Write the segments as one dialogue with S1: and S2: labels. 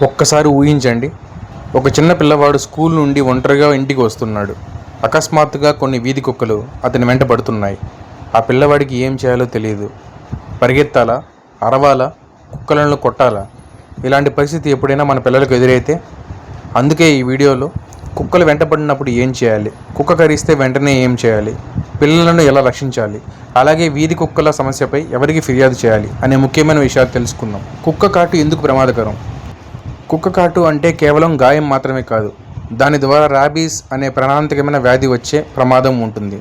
S1: ఒక్కసారి ఊహించండి, ఒక చిన్న పిల్లవాడు స్కూల్ నుండి ఒంటరిగా ఇంటికి వస్తున్నాడు. అకస్మాత్తుగా కొన్ని వీధి కుక్కలు అతని వెంట పడుతున్నాయి. ఆ పిల్లవాడికి ఏం చేయాలో తెలియదు. పరిగెత్తాలా, అరవాలా, కుక్కలను కొట్టాలా? ఇలాంటి పరిస్థితి ఎప్పుడైనా మన పిల్లలకు ఎదురైతే? అందుకే ఈ వీడియోలో కుక్కలు వెంటపడినప్పుడు ఏం చేయాలి, కుక్క కరిస్తే వెంటనే ఏం చేయాలి, పిల్లలను ఎలా రక్షించాలి, అలాగే వీధి కుక్కల సమస్యపై ఎవరికి ఫిర్యాదు చేయాలి అనే ముఖ్యమైన విషయాలు తెలుసుకుందాం. కుక్క కాటు ఎందుకు ప్రమాదకరం? కుక్క కాటు అంటే కేవలం గాయం మాత్రమే కాదు, దాని ద్వారా ర్యాబీస్ అనే ప్రాణాంతకమైన వ్యాధి వచ్చే ప్రమాదం ఉంటుంది.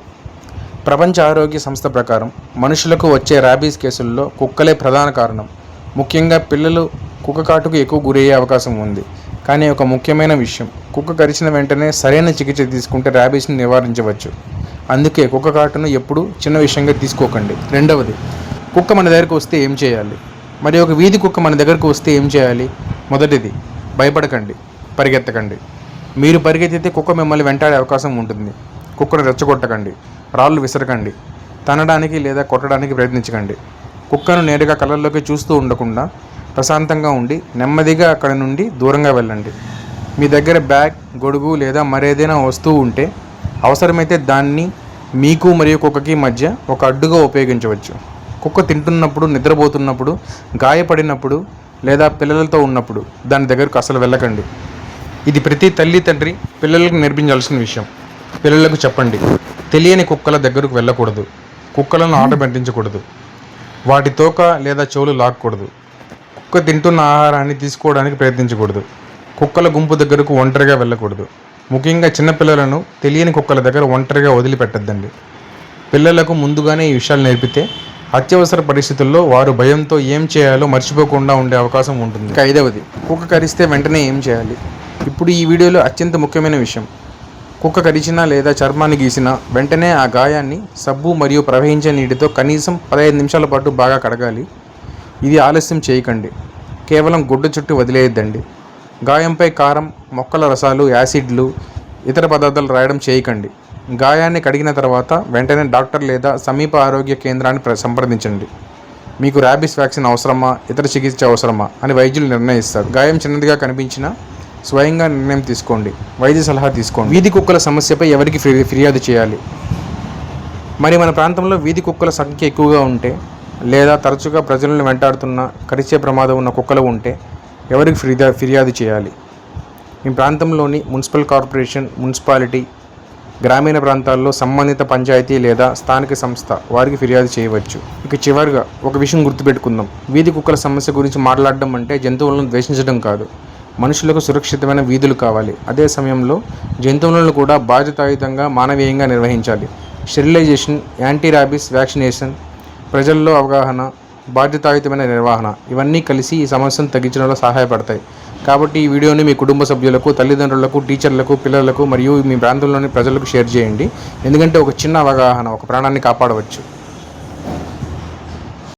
S1: ప్రపంచ ఆరోగ్య సంస్థ ప్రకారం మనుషులకు వచ్చే ర్యాబీస్ కేసుల్లో కుక్కలే ప్రధాన కారణం. ముఖ్యంగా పిల్లలు కుక్క కాటుకు ఎక్కువ గురయ్యే అవకాశం ఉంది. కానీ ఒక ముఖ్యమైన విషయం, కుక్క కరిచిన వెంటనే సరైన చికిత్స తీసుకుంటే ర్యాబీస్ని నివారించవచ్చు. అందుకే కుక్క కాటును ఎప్పుడూ చిన్న విషయంగా తీసుకోకండి. రెండవది, కుక్క మన దగ్గరకు వస్తే ఏం చేయాలి? మరి ఒక వీధి కుక్క మన దగ్గరకు వస్తే ఏం చేయాలి? మొదటిది, భయపడకండి, పరిగెత్తకండి. మీరు పరిగెత్తితే కుక్క మిమ్మల్ని వెంటాడే అవకాశం ఉంటుంది. కుక్కను రెచ్చగొట్టకండి, రాళ్ళు విసరకండి, తనడానికి లేదా కొట్టడానికి ప్రయత్నించకండి. కుక్కను నేరుగా కళ్ళల్లోకి చూస్తూ ఉండకుండా ప్రశాంతంగా ఉండి నెమ్మదిగా అక్కడి నుండి దూరంగా వెళ్ళండి. మీ దగ్గర బ్యాగ్, గొడుగు లేదా మరేదైనా వస్తువు ఉంటే అవసరమైతే దాన్ని మీకు మరియు కుక్కకి మధ్య ఒక అడ్డుగా ఉపయోగించవచ్చు. కుక్క తింటున్నప్పుడు, నిద్రపోతున్నప్పుడు, గాయపడినప్పుడు లేదా పిల్లలతో ఉన్నప్పుడు దాని దగ్గరకు అసలు వెళ్ళకండి. ఇది ప్రతి తల్లి తండ్రి పిల్లలకు నేర్పించాల్సిన విషయం. పిల్లలకు చెప్పండి, తెలియని కుక్కల దగ్గరకు వెళ్ళకూడదు, కుక్కలను ఆట పెట్టించకూడదు, వాటి తోక లేదా చెవులు లాక్కూడదు, కుక్క తింటున్న ఆహారాన్ని తీసుకోవడానికి ప్రయత్నించకూడదు, కుక్కల గుంపు దగ్గరకు ఒంటరిగా వెళ్ళకూడదు. ముఖ్యంగా చిన్నపిల్లలను తెలియని కుక్కల దగ్గర ఒంటరిగా వదిలిపెట్టద్దండి. పిల్లలకు ముందుగానే ఈ విషయాలు నేర్పితే అత్యవసర పరిస్థితుల్లో వారు భయంతో ఏం చేయాలో మర్చిపోకుండా ఉండే అవకాశం ఉంటుంది. ఐదవది, కుక్క కరిస్తే వెంటనే ఏం చేయాలి? ఇప్పుడు ఈ వీడియోలో అత్యంత ముఖ్యమైన విషయం. కుక్క కరిచినా లేదా చర్మాన్ని గీసినా వెంటనే ఆ గాయాన్ని సబ్బు మరియు ప్రవహించే నీటితో కనీసం 15 నిమిషాల పాటు బాగా కడగాలి. ఇది ఆలస్యం చేయకండి. కేవలం గుడ్డ చుట్టూ వదిలేయద్దండి. గాయంపై కారం, మొక్కల రసాలు, యాసిడ్లు, ఇతర పదార్థాలు రాయడం చేయకండి. గాయాన్ని కడిగిన తర్వాత వెంటనే డాక్టర్ లేదా సమీప ఆరోగ్య కేంద్రాన్ని సంప్రదించండి. మీకు ర్యాబీస్ వ్యాక్సిన్ అవసరమా, ఇతర చికిత్స అవసరమా అని వైద్యులు నిర్ణయిస్తారు. గాయం చిన్నదిగా కనిపించినా స్వయంగా నిర్ణయం తీసుకోండి, వైద్య సలహా తీసుకోండి. వీధి కుక్కల సమస్యపై ఎవరికి ఫిర్యాదు చేయాలి? మరి మన ప్రాంతంలో వీధి కుక్కల సంఖ్య ఎక్కువగా ఉంటే లేదా తరచుగా ప్రజలను వెంటాడుతున్న కరిచే ప్రమాదం ఉన్న కుక్కలు ఉంటే ఎవరికి ఫిర్యాదు చేయాలి? మీ ప్రాంతంలోని మున్సిపల్ కార్పొరేషన్, మున్సిపాలిటీ, గ్రామీణ ప్రాంతాల్లో సంబంధిత పంచాయతీ లేదా స్థానిక సంస్థ వారికి ఫిర్యాదు చేయవచ్చు. ఇక చివరిగా ఒక విషయం గుర్తుపెట్టుకుందాం. వీధి కుక్కల సమస్య గురించి మాట్లాడడం అంటే జంతువులను ద్వేషించడం కాదు. మనుషులకు సురక్షితమైన వీధులు కావాలి. అదే సమయంలో జంతువులను కూడా బాధ్యతాయుతంగా, మానవీయంగా నిర్వహించాలి. స్టెరిలైజేషన్, యాంటీ ర్యాబీస్ వ్యాక్సినేషన్, ప్రజల్లో అవగాహన, బాధ్యతాయుతమైన నిర్వహణ ఇవన్నీ కలిసి ఈ సమస్యను తగ్గించడంలో సహాయపడతాయి. కాబట్టి ఈ వీడియోని మీ కుటుంబ సభ్యులకు, తల్లిదండ్రులకు, టీచర్లకు, పిల్లలకు మరియు మీ ప్రాంతంలోని ప్రజలకు షేర్ చేయండి. ఎందుకంటే ఒక చిన్న అవగాహన ఒక ప్రాణాన్ని కాపాడవచ్చు.